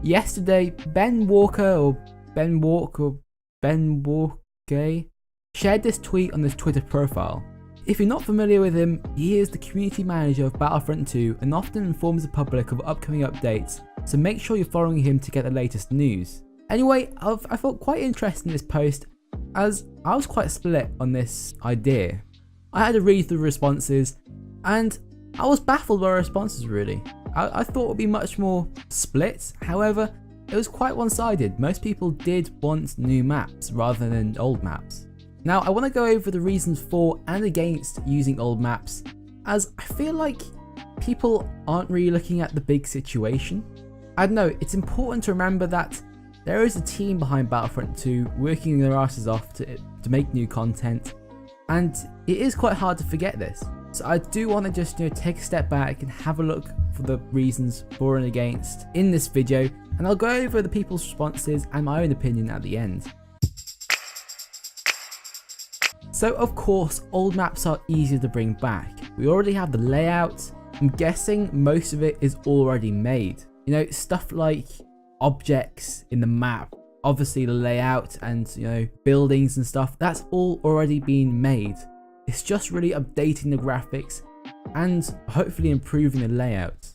yesterday, Ben Walker shared this tweet on his Twitter profile. If you're not familiar with him, he is the community manager of Battlefront 2 and often informs the public of upcoming updates, so make sure you're following him to get the latest news. Anyway, I thought quite interesting this post, as I was quite split on this idea. I had to read through the responses, and I was baffled by the responses really. I thought it would be much more split, however, it was quite one-sided. Most people did want new maps rather than old maps. Now, I want to go over the reasons for and against using old maps, as I feel like people aren't really looking at the big situation. I don't know, it's important to remember that there is a team behind Battlefront 2 working their asses off to make new content, and it is quite hard to forget this. So I do want to just take a step back and have a look for the reasons for and against in this video, and I'll go over the people's responses and my own opinion at the end. So of course, old maps are easier to bring back. We already have the layout. I'm guessing most of it is already made. You know, stuff like objects in the map, obviously the layout and buildings and stuff, that's all already been made. It's just really updating the graphics and hopefully improving the layout.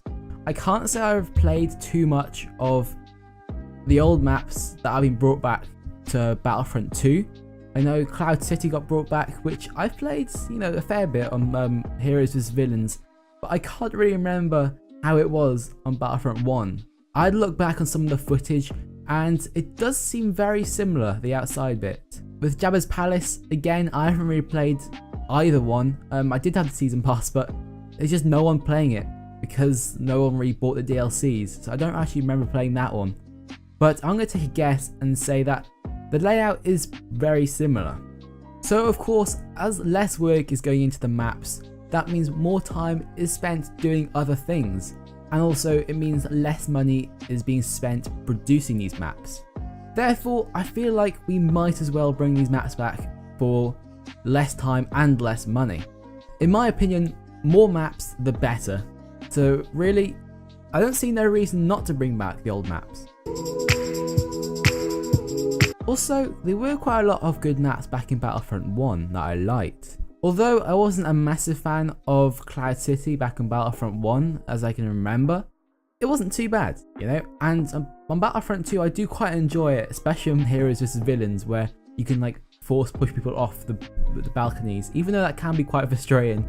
I can't say I've played too much of the old maps that have been brought back to Battlefront 2. I know Cloud City got brought back, which I've played, a fair bit on Heroes vs Villains, but I can't really remember how it was on Battlefront 1. I'd look back on some of the footage and it does seem very similar, the outside bit. With Jabba's Palace, again, I haven't really played either one. I did have the season pass, but there's just no one playing it because no one really bought the DLCs, so I don't actually remember playing that one. But I'm going to take a guess and say that the layout is very similar. So of course, as less work is going into the maps, that means more time is spent doing other things, and also it means less money is being spent producing these maps. Therefore, I feel like we might as well bring these maps back for less time and less money. In my opinion, more maps the better. So really, I don't see no reason not to bring back the old maps. Also, there were quite a lot of good maps back in Battlefront 1 that I liked. Although I wasn't a massive fan of Cloud City back in Battlefront 1 as I can remember, it wasn't too bad, and on Battlefront 2 I do quite enjoy it, especially on Heroes vs Villains, where you can force push people off the balconies, even though that can be quite frustrating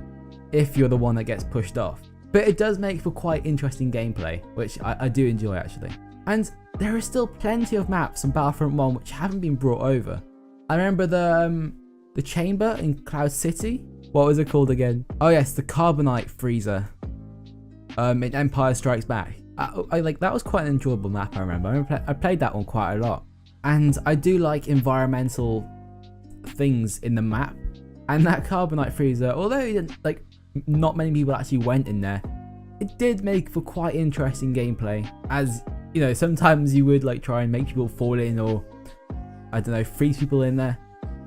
if you're the one that gets pushed off. But it does make for quite interesting gameplay, which I do enjoy actually. And there are still plenty of maps on Battlefront 1 which haven't been brought over. I remember the chamber in Cloud City. What was it called again? Oh yes, the Carbonite Freezer in Empire Strikes Back. That was quite an enjoyable map, I remember. I played that one quite a lot. And I do like environmental things in the map. And that Carbonite Freezer, although not many people actually went in there, it did make for quite interesting gameplay, as sometimes you would try and make people fall in, or I don't know, freeze people in there.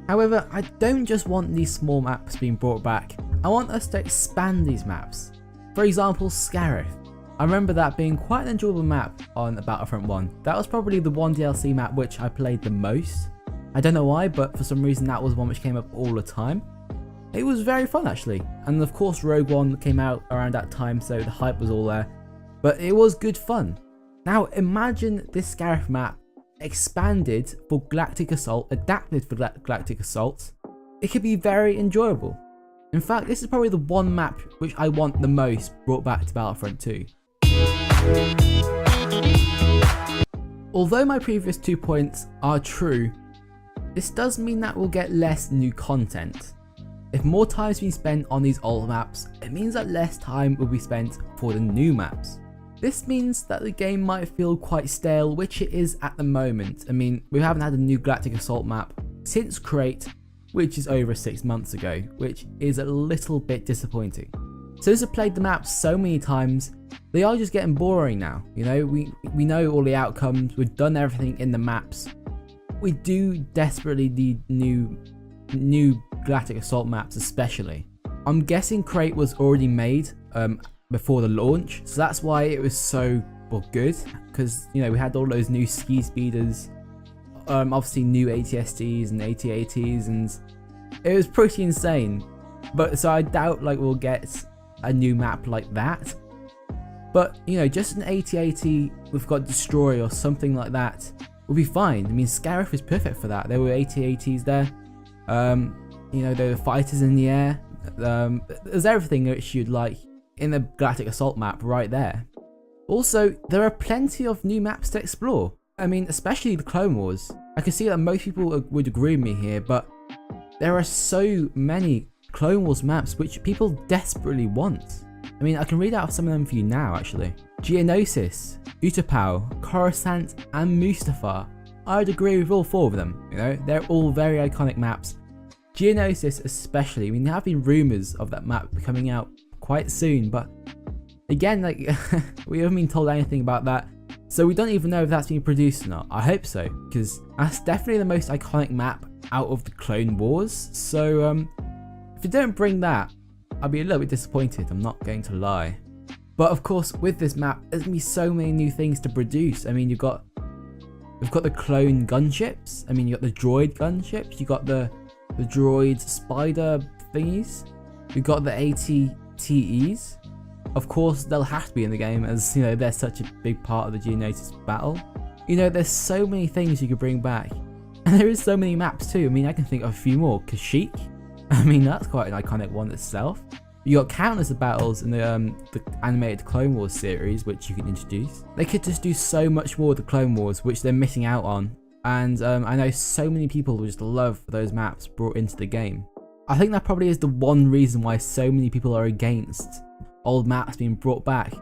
However, I don't just want these small maps being brought back, I want us to expand these maps. For example, Scarif. I remember that being quite an enjoyable map on Battlefront 1. That was probably the one DLC map which I played the most. I don't know why, but for some reason that was one which came up all the time. It was very fun actually, and of course Rogue One came out around that time, so the hype was all there, but it was good fun. Now imagine this Scarif map expanded for Galactic Assault, adapted for Galactic Assault. It could be very enjoyable. In fact, this is probably the one map which I want the most brought back to Battlefront 2. Although my previous 2 points are true, this does mean that we'll get less new content. If more time is being spent on these old maps, it means that less time will be spent for the new maps. This means that the game might feel quite stale, which it is at the moment. I mean, we haven't had a new Galactic Assault map since Crate, which is over 6 months ago, which is a little bit disappointing. Since I've played the maps so many times, they are just getting boring now. We know all the outcomes, we've done everything in the maps. We do desperately need new Galactic Assault maps especially. I'm guessing Crate was already made before the launch, so that's why it was so well, good, because you know we had all those new ski speeders, obviously new ATSTs and AT-ATs, and it was pretty insane. But so I doubt like we'll get a new map like that. But you know, just an AT-AT we've got Destroy or something like that will be fine. I mean, Scarif is perfect for that. There were AT-ATs there. You know, there were fighters in the air. There's everything that you'd like in the Galactic Assault map right there. Also, there are plenty of new maps to explore. I mean, especially the Clone Wars. I can see that most people would agree with me here, but there are so many Clone Wars maps which people desperately want. I mean, I can read out some of them for you now, actually. Genosis, Utapau, Coruscant, and Mustafar. I would agree with all 4 of them, you know, they're all very iconic maps. Genosis especially, I mean, there have been rumours of that map coming out quite soon, but again, like, we haven't been told anything about that, so we don't even know if that's being produced or not. I hope so, because that's definitely the most iconic map out of the Clone Wars, so if you don't bring that, I'll be a little bit disappointed, I'm not going to lie. But of course, with this map, there's going to be so many new things to produce. I mean, we've got the clone gunships, I mean, you got the droid gunships, you got the droid spider thingies, you got the AT-TEs. Of course, they'll have to be in the game, as you know, they're such a big part of the Genosis battle. You know, there's so many things you could bring back, and there is so many maps too. I mean, I can think of a few more. Kashyyyk, I mean, that's quite an iconic one itself. You got countless of battles in the animated Clone Wars series, which you can introduce. They could just do so much more with the Clone Wars, which they're missing out on. And I know so many people will just love those maps brought into the game. I think that probably is the one reason why so many people are against old maps being brought back,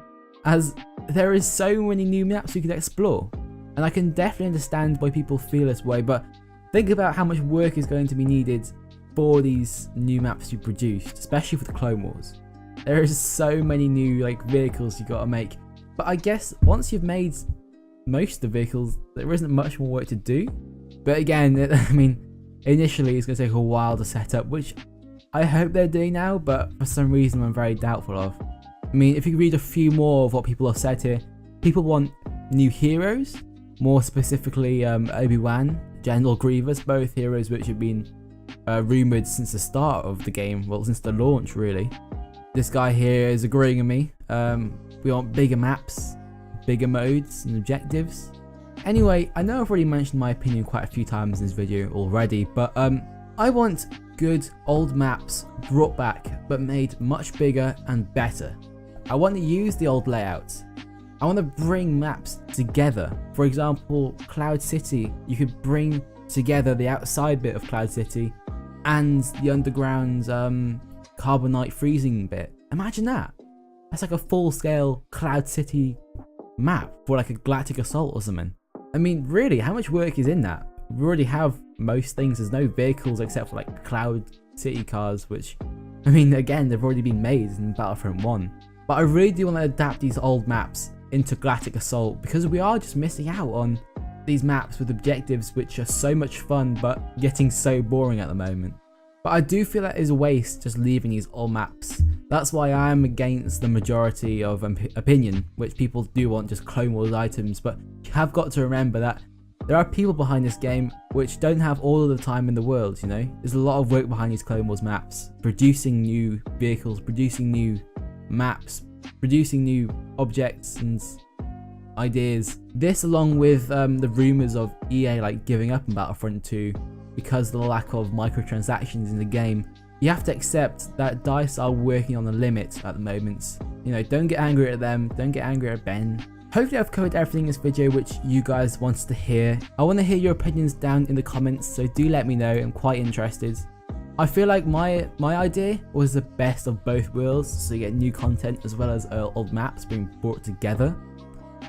as there is so many new maps you can explore. And I can definitely understand why people feel this way, but think about how much work is going to be needed for these new maps to be produced, especially for the Clone Wars. There is so many new like vehicles you gotta make, but I guess once you've made most of the vehicles, there isn't much more work to do. But again, I mean, initially it's gonna take a while to set up, which I hope they're doing now, but for some reason I'm very doubtful of. I mean, if you read a few more of what people have said here, people want new heroes, more specifically Obi-Wan, General Grievous, both heroes which have been rumoured since the start of the game, well, since the launch really. This guy here is agreeing with me. We want bigger maps, bigger modes and objectives. Anyway, I know I've already mentioned my opinion quite a few times in this video already, but I want good old maps brought back but made much bigger and better. I want to use the old layouts. I want to bring maps together. For example, Cloud City, you could bring together the outside bit of Cloud City and the underground carbonite freezing bit. Imagine that. That's like a full-scale Cloud City map for like a Galactic Assault or something. I mean, really, how much work is in that? We already have most things. There's no vehicles except for like Cloud City cars, which, I mean, again, they've already been made in Battlefront 1. But I really do want to adapt these old maps into Galactic Assault, because we are just missing out on these maps with objectives which are so much fun but getting so boring at the moment. But I do feel that is a waste just leaving these old maps. That's why I am against the majority of opinion, which people do want just Clone Wars items, but you have got to remember that there are people behind this game which don't have all of the time in the world, you know? There's a lot of work behind these Clone Wars maps, producing new vehicles, producing new maps, producing new objects and ideas. This, along with the rumours of EA like giving up on Battlefront 2 because of the lack of microtransactions in the game, you have to accept that DICE are working on the limit at the moment. You know, don't get angry at them, don't get angry at Ben. Hopefully I've covered everything in this video which you guys wanted to hear. I want to hear your opinions down in the comments, so do let me know, I'm quite interested. I feel like my idea was the best of both worlds, so you get new content as well as old maps being brought together.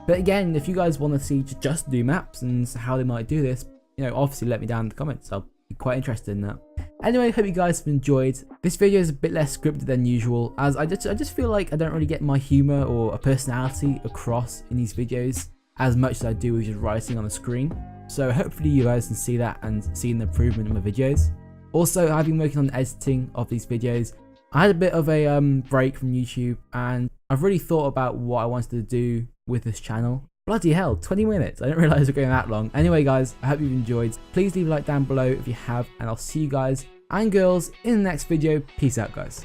But again, if you guys want to see just new maps and how they might do this, you know, obviously let me down in the comments. I'll be quite interested in that. Anyway, hope you guys have enjoyed. This video is a bit less scripted than usual, as I just feel like I don't really get my humour or a personality across in these videos as much as I do with just writing on the screen. So hopefully you guys can see that and see an improvement in my videos. Also, I've been working on the editing of these videos. I had a bit of a break from YouTube, and I've really thought about what I wanted to do with this channel. Bloody hell, 20 minutes. I didn't realize we're going that long. Anyway, guys, I hope you've enjoyed. Please leave a like down below if you have, and I'll see you guys and girls in the next video. Peace out, guys.